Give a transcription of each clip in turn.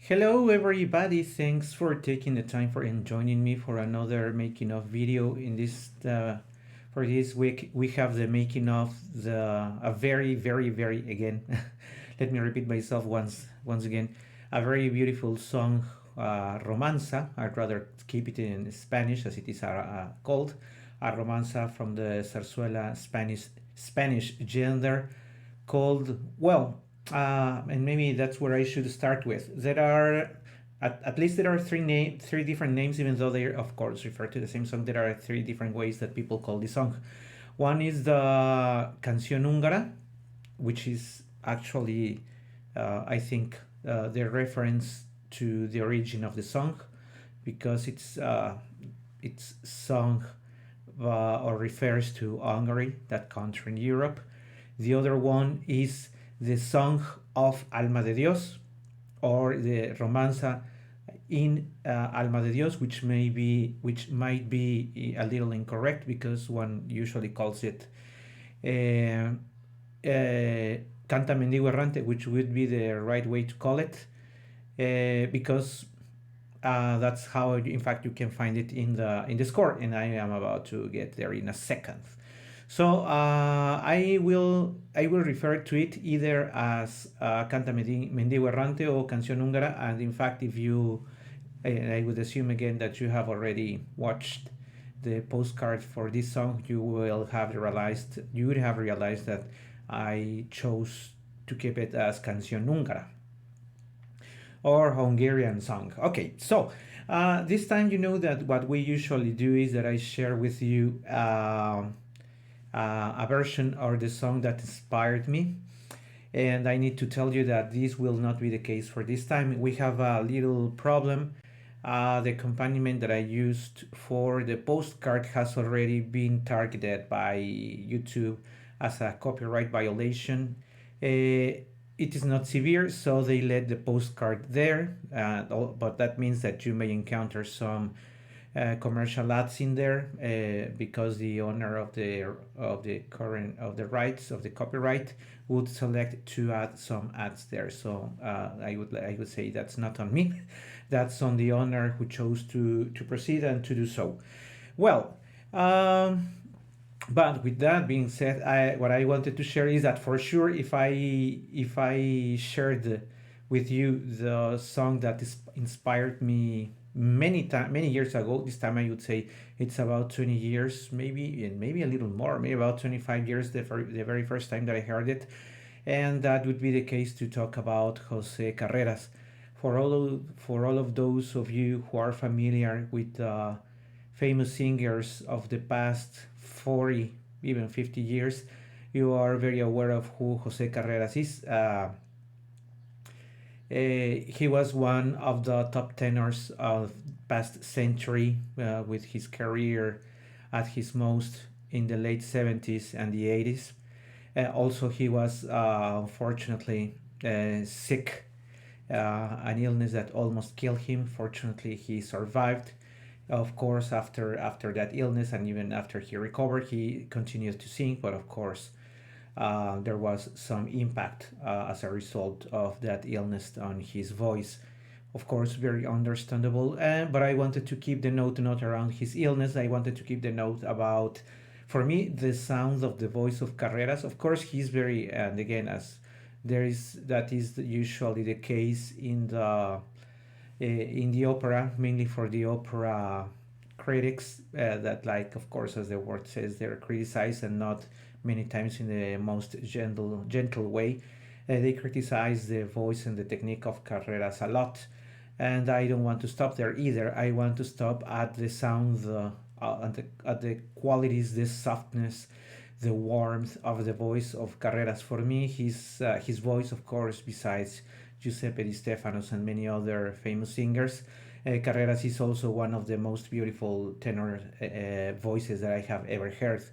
Hello everybody, thanks for taking the time for and joining me for another making of video. In this for this week we have the making of the a very again let me repeat myself once again, a very beautiful song, romanza. I'd rather keep it in Spanish as it is called a romanza from the zarzuela Spanish gender called, well, and maybe that's where I should start with. There are at least there are three different names, even though they of course refer to the same song. There are three different ways that people call this song. One is the Canción Húngara, which is actually, I think, the reference to the origin of the song, because it's sung or refers to Hungary, that country in Europe. The other one is the Song of Alma de Dios, or the Romanza in Alma de Dios, which might be a little incorrect because one usually calls it uh, Canta Mendigo Errante, which would be the right way to call it, because that's how, in fact, you can find it in the score, and I am about to get there in a second. So I will refer to it either as Canta Mendigo Errante or Canción Húngara, and in fact, if you, I would assume again that you have already watched the postcard for this song, you would have realized that I chose to keep it as Canción Húngara, or Hungarian song. Okay, so this time, you know that what we usually do is that I share with you a version or the song that inspired me. And I need to tell you that this will not be the case for this time. We have a little problem. The accompaniment that I used for the postcard has already been targeted by YouTube as a copyright violation. It is not severe, so they let the postcard there, but that means that you may encounter some commercial ads in there, because the owner of the rights of the copyright would select to add some ads there. So I would say that's not on me, that's on the owner who chose to proceed and to do so. Well, but with that being said, what I wanted to share is that for sure, if I shared with you the song that inspired me many years ago, this time I would say it's about 20 years, maybe, and maybe a little more, maybe about 25 years, the very first time that I heard it, and that would be the case to talk about Jose Carreras. For all of those of you who are familiar with famous singers of the past 40, even 50 years, you are very aware of who Jose Carreras is. He was one of the top tenors of past century, with his career at his most in the late 70s and the 80s. Also, he was unfortunately sick, an illness that almost killed him. Fortunately, he survived. Of course, after that illness, and even after he recovered, he continued to sing. But of course, there was some impact as a result of that illness on his voice. Of course, very understandable. But I wanted to keep the note not around his illness. I wanted to keep the note about, for me, the sound of the voice of Carreras. Of course, he's very, and again, as that is usually the case in the opera, mainly for the opera critics, that, like, of course, as the word says, they're criticized, and not many times in the most gentle way. They criticize the voice and the technique of Carreras a lot, and I don't want to stop there either. I want to stop at the sound, at the qualities, the softness, the warmth of the voice of Carreras. For me, his voice, of course, besides Giuseppe Di Stefanos and many other famous singers, Carreras is also one of the most beautiful tenor voices that I have ever heard.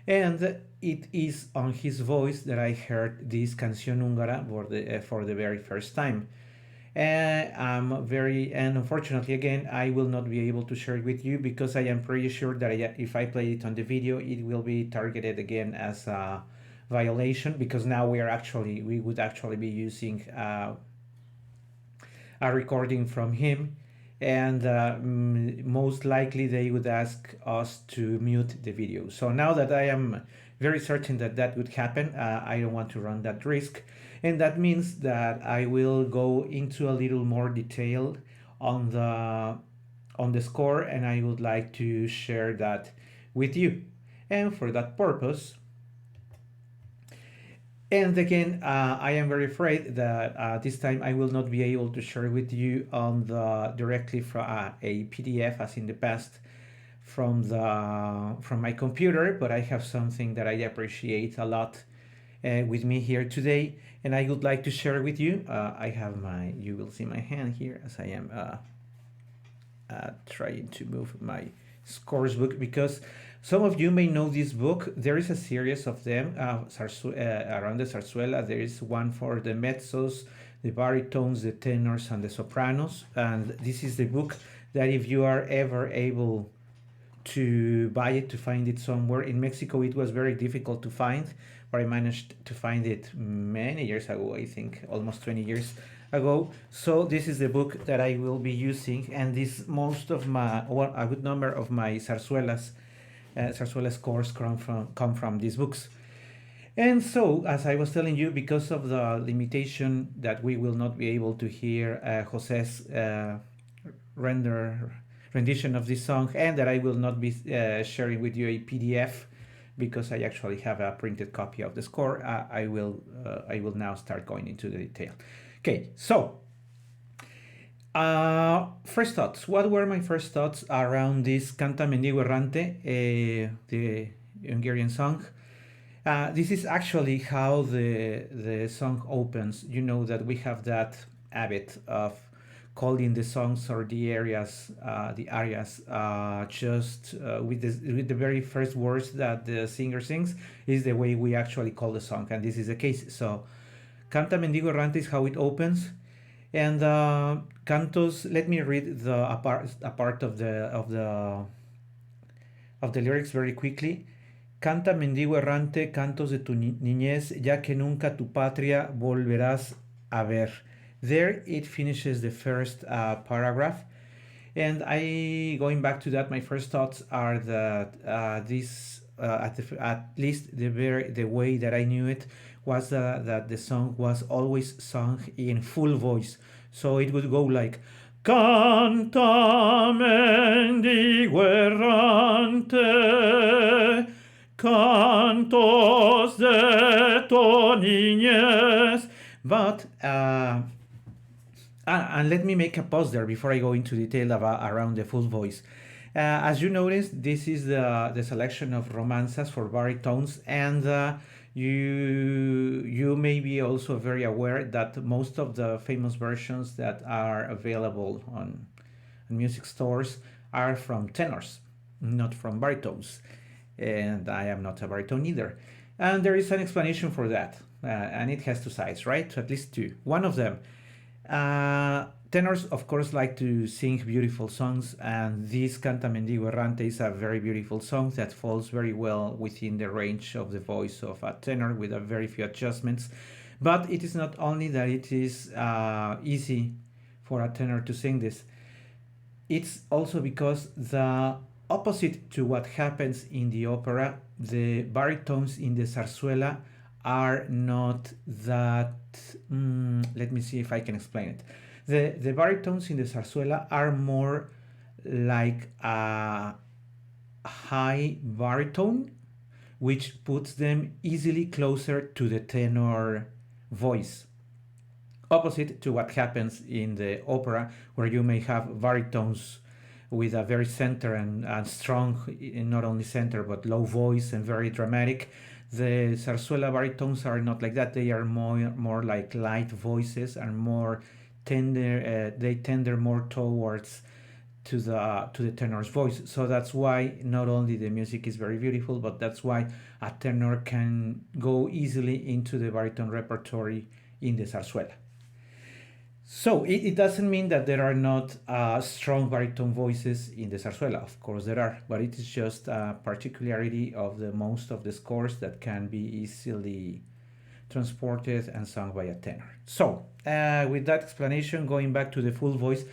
And it is on his voice that I heard this Canción Húngara for the very first time. And unfortunately, again, I will not be able to share it with you, because I am pretty sure that if I play it on the video, it will be targeted again as a violation, because now we would actually be using a recording from him, and most likely they would ask us to mute the video. So now that I am very certain that that would happen, I don't want to run that risk, and that means that I will go into a little more detail on the score, and I would like to share that with you. And for that purpose, and again, I am very afraid that this time I will not be able to share with you on the directly from a PDF as in the past from my computer, but I have something that I appreciate a lot with me here today, and I would like to share with you. I have you will see my hand here as I am trying to move my scores book, because some of you may know this book. There is a series of them around the zarzuela. There is one for the mezzos, the baritones, the tenors, and the sopranos. And this is the book that if you are ever able to buy it, to find it somewhere. In Mexico, it was very difficult to find, but I managed to find it many years ago, I think almost 20 years ago. So this is the book that I will be using, and this most of my, well, a good number of my zarzuela scores come from these books. And so, as I was telling you, because of the limitation that we will not be able to hear Jose's rendition of this song, and that I will not be sharing with you a PDF because I actually have a printed copy of the score, I will now start going into the detail. Okay, so first thoughts. What were my first thoughts around this Canta Mendigo Errante, the Hungarian song? This is actually how the song opens. You know that we have that habit of calling the songs or the arias just with the very first words that the singer sings is the way we actually call the song, and this is the case. So Canta Mendigo Errante is how it opens, and cantos. Let me read a part of the lyrics very quickly. Canta mendigo errante cantos de tu niñez, ya que nunca tu patria volverás a ver. There it finishes the first paragraph, and going back to that, my first thoughts are that this at least the way that I knew it was that the song was always sung in full voice, so it would go like Canta mendigo errante, cantos de tu niñez. But and let me make a pause there before I go into detail around the full voice. As you noticed, this is the selection of romanzas for baritones, and you may be also very aware that most of the famous versions that are available on music stores are from tenors, not from baritones. And I am not a baritone either. And there is an explanation for that, and it has two sides, right? At least two. One of them, tenors, of course, like to sing beautiful songs, and this Canta Mendigo Errante is a very beautiful song that falls very well within the range of the voice of a tenor with a very few adjustments. But it is not only that it is easy for a tenor to sing this, it's also because the opposite to what happens in the opera, the baritones in the zarzuela are not that. Let me see if I can explain it. The baritones in the zarzuela are more like a high baritone, which puts them easily closer to the tenor voice. Opposite to what happens in the opera, where you may have baritones with a very center and strong, not only center, but low voice and very dramatic. The zarzuela baritones are not like that. They are more like light voices and more tender. They tender more towards to the tenor's voice. So that's why not only the music is very beautiful, but that's why a tenor can go easily into the baritone repertory in the zarzuela. So it doesn't mean that there are not strong baritone voices in the zarzuela. Of course there are, but it is just a particularity of most of the scores that can be easily transported and sung by a tenor. So with that explanation, going back to the full voice,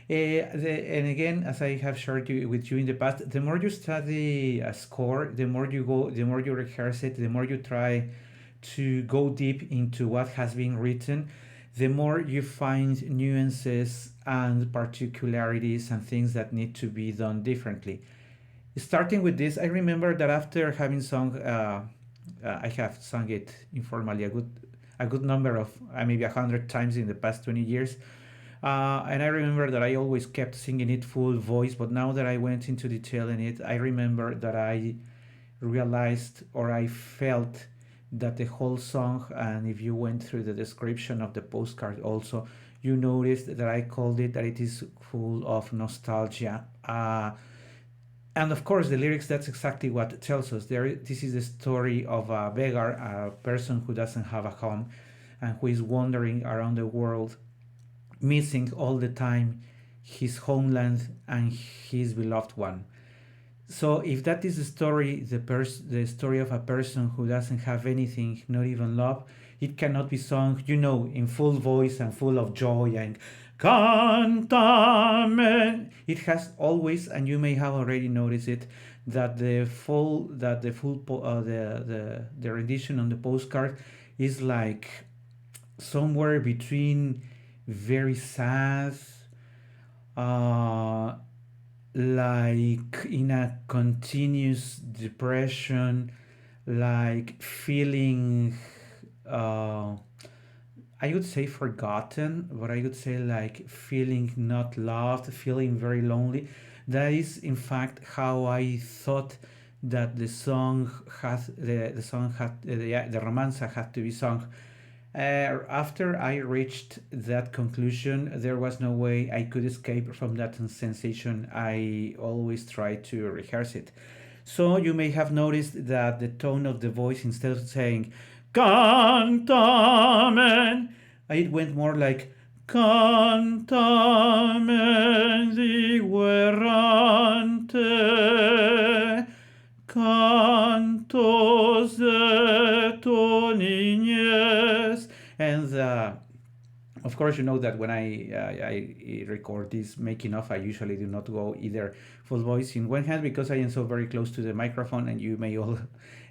and again, as I have shared with you in the past, the more you study a score, the more you rehearse it, the more you try to go deep into what has been written, the more you find nuances and particularities and things that need to be done differently. Starting with this, I remember that after having sung, I have sung it informally a good number of maybe 100 times in the past 20 years. And I remember that I always kept singing it full voice, but now that I went into detail in it, I remember that I realized or I felt that the whole song, and if you went through the description of the postcard also, you noticed that I called it that it is full of nostalgia. And of course, the lyrics, that's exactly what it tells us. This is the story of a beggar, a person who doesn't have a home and who is wandering around the world, missing all the time his homeland and his beloved one. So if that is the story, the story of a person who doesn't have anything, not even love, it cannot be sung, in full voice and full of joy and cantame. It has always, and you may have already noticed it, that the rendition on the postcard is like somewhere between very sad, uh, like in a continuous depression, like feeling, I would say forgotten, but I would say like feeling not loved, feeling very lonely. That is, in fact, how I thought that the song had the romanza had to be sung. After I reached that conclusion, there was no way I could escape from that sensation. I always try to rehearse it. So you may have noticed that the tone of the voice, instead of saying cantamen, it went more like cantamen diguerrante, cantos de tu niñez. And of course, you know that when I record this making of, I usually do not go either full voice in one hand because I am so very close to the microphone, and you may all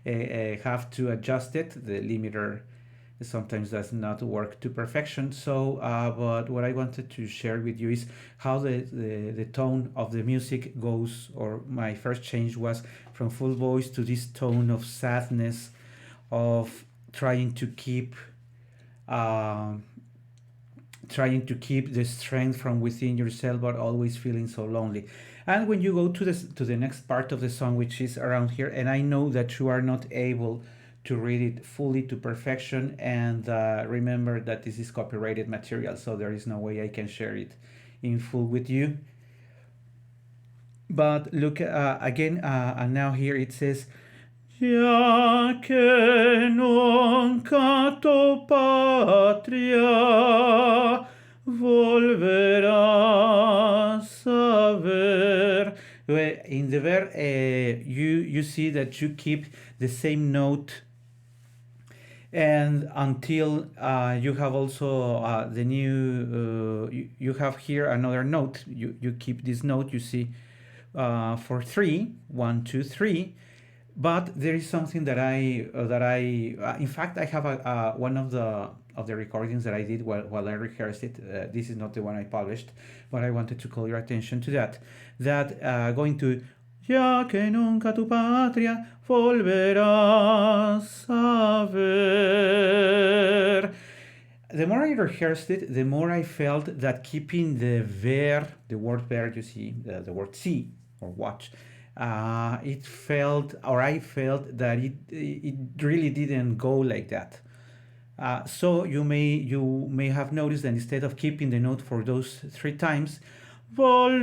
have to adjust it. The limiter sometimes does not work to perfection. So, but what I wanted to share with you is how the tone of the music goes, or my first change was from full voice to this tone of sadness, of trying to keep. Um, Trying to keep the strength from within yourself but always feeling so lonely. And when you go to the next part of the song, which is around here, and I know that you are not able to read it fully to perfection, and remember that this is copyrighted material, so there is no way I can share it in full with you. But look again, and now here it says, ya que nunca tu patria volverás a ver. In the verb, you see that you keep the same note, and until you have also the new, you have here another note. You keep this note. You see for 3, 1, 2, 3. But there is something in fact, I have one of the recordings that I did while I rehearsed it. This is not the one I published, but I wanted to call your attention to that. That going to ya que nunca tu patria volverás a ver. The more I rehearsed it, the more I felt that keeping the word ver, you see, the word see or watch, I felt that it really didn't go like that. So you may have noticed that instead of keeping the note for those 3 times, volverás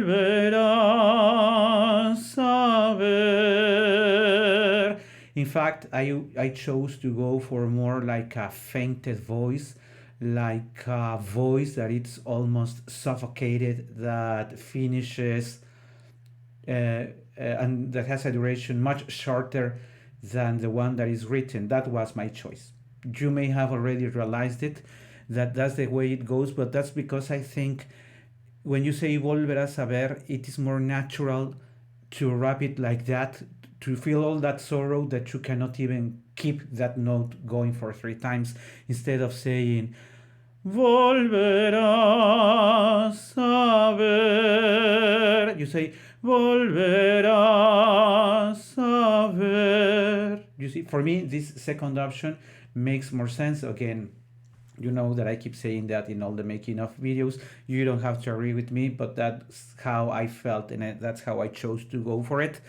a ver. In fact, I chose to go for more like a fainted voice, like a voice that it's almost suffocated, that finishes and that has a duration much shorter than the one that is written. That was my choice. You may have already realized it, that that's the way it goes, but that's because I think when you say volverás a ver, it is more natural to rap it like that, to feel all that sorrow that you cannot even keep that note going for 3 times instead of saying volverás a ver. You say volverás a ver. You see, for me, this second option makes more sense. Again, you know that I keep saying that in all the making of videos. You don't have to agree with me, but that's how I felt, and that's how I chose to go for it.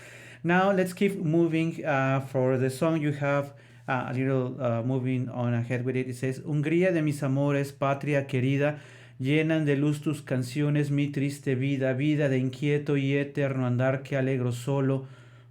Now let's keep moving. For the song, you have a little moving on ahead with it. It says, Hungría de mis amores, patria querida, llenan de luz tus canciones mi triste vida, vida de inquieto y eterno andar que alegro solo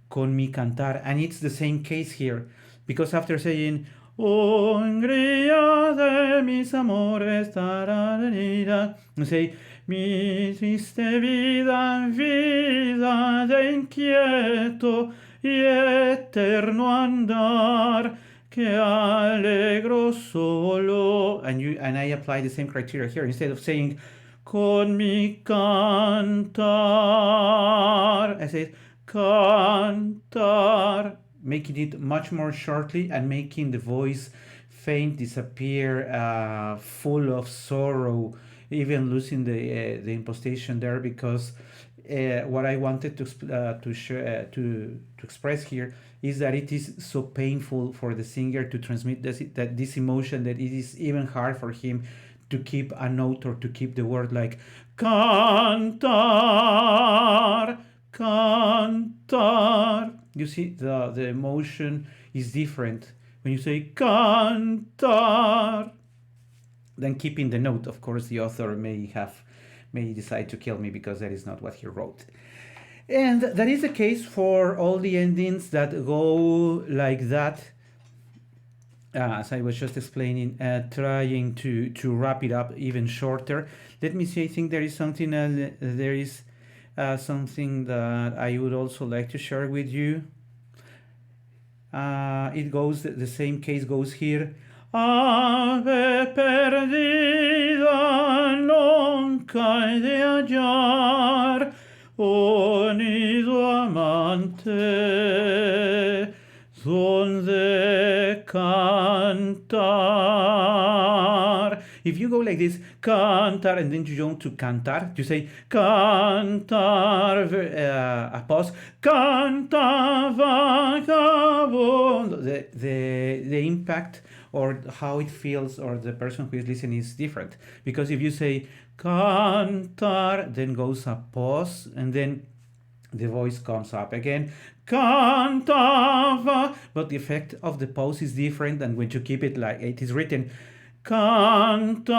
con mi cantar. And it's the same case here, because after saying, Hungría de mis amores, tararira, you say, mi triste vida, vida de inquieto y eterno andar que alegro solo. And I apply the same criteria here. Instead of saying con mi cantar, I say cantar, making it much more shortly and making the voice faint, disappear, full of sorrow, even losing the impostation there, because what I wanted to express here is that it is so painful for the singer to transmit this emotion that it is even hard for him to keep a note or to keep the word like cantar, cantar. You see, the emotion is different when you say cantar than keeping the note. Of course, the author may decide to kill me because that is not what he wrote. And that is the case for all the endings that go like that. As I was just explaining, trying to wrap it up even shorter. Let me see. I think there is something something that I would also like to share with you. It goes, the same case goes here. Ave perdida, nunca he de hallar, oh nido amante, donde cantar. If you go like this, cantar, and then you jump to cantar, you say cantar, a pause, canta vagabundo. The impact or how it feels, or the person who is listening, is different. Because if you say cantar, then goes a pause, and then the voice comes up again, cantava, but the effect of the pause is different than when you keep it like it is written, cantar,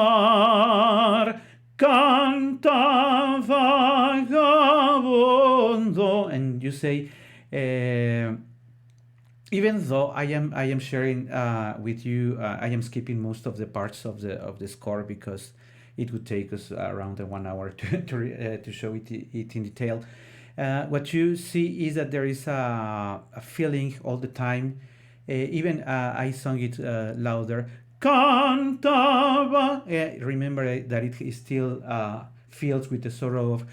canta vagabundo, and you say, even though I am sharing with you, I am skipping most of the parts of the score because it would take us around 1 hour to show it in detail. What you see is that there is a feeling all the time. Even I sung it louder. Cantava. Remember that it is still feels with the sorrow of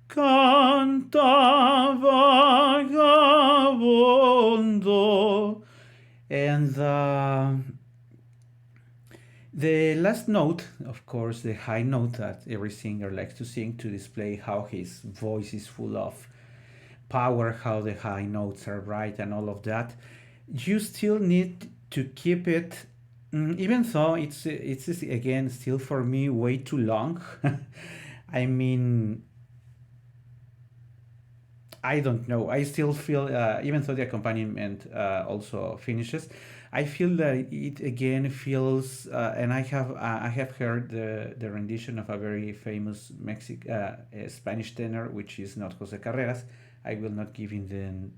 cantava vagabundo. And the last note, of course, the high note that every singer likes to sing to display how his voice is full of power, how the high notes are bright and all of that, you still need to keep it, even though it's again still for me way too long. I mean, I don't know. I still feel, even though the accompaniment also finishes, I feel that it again feels, and I have heard the rendition of a very famous Spanish tenor, which is not Jose Carreras. I will not give him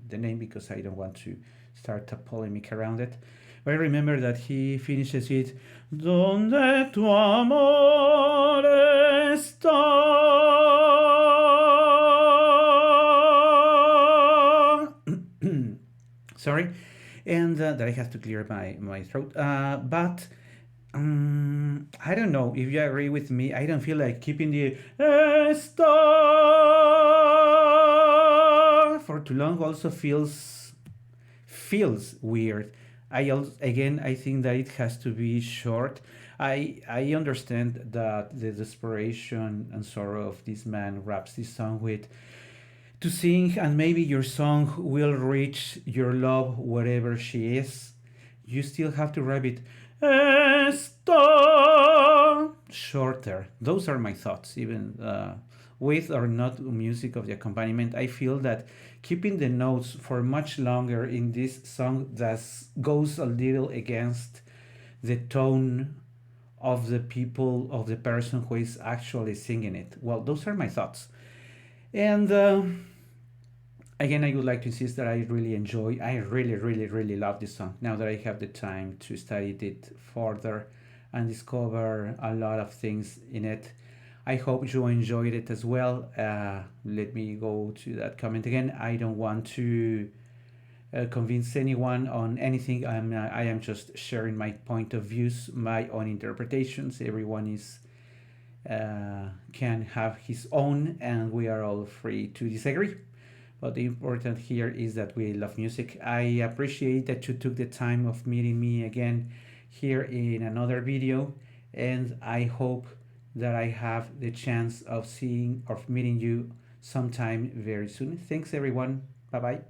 the name because I don't want to start a polemic around it. But I remember that he finishes it, Donde tu amor está. Sorry. And that I have to clear my throat. But I don't know if you agree with me. I don't feel like keeping the star for too long. Also feels weird. Again, I think that it has to be short. I understand that the desperation and sorrow of this man wraps this song with to sing, and maybe your song will reach your love wherever she is. You still have to wrap it shorter. Those are my thoughts, even with or not music of the accompaniment. I feel that keeping the notes for much longer in this song that goes a little against the tone of the people, of the person who is actually singing it. Well, those are my thoughts. And again, I would like to insist that I really, really, really love this song. Now that I have the time to study it further and discover a lot of things in it, I hope you enjoyed it as well. Let me go to that comment again. I don't want to convince anyone on anything. I am just sharing my point of views, my own interpretations. Everyone is can have his own, and we are all free to disagree. But the important here is that we love music. I appreciate that you took the time of meeting me again here in another video, and I hope that I have the chance of seeing or meeting you sometime very soon. Thanks everyone. Bye bye.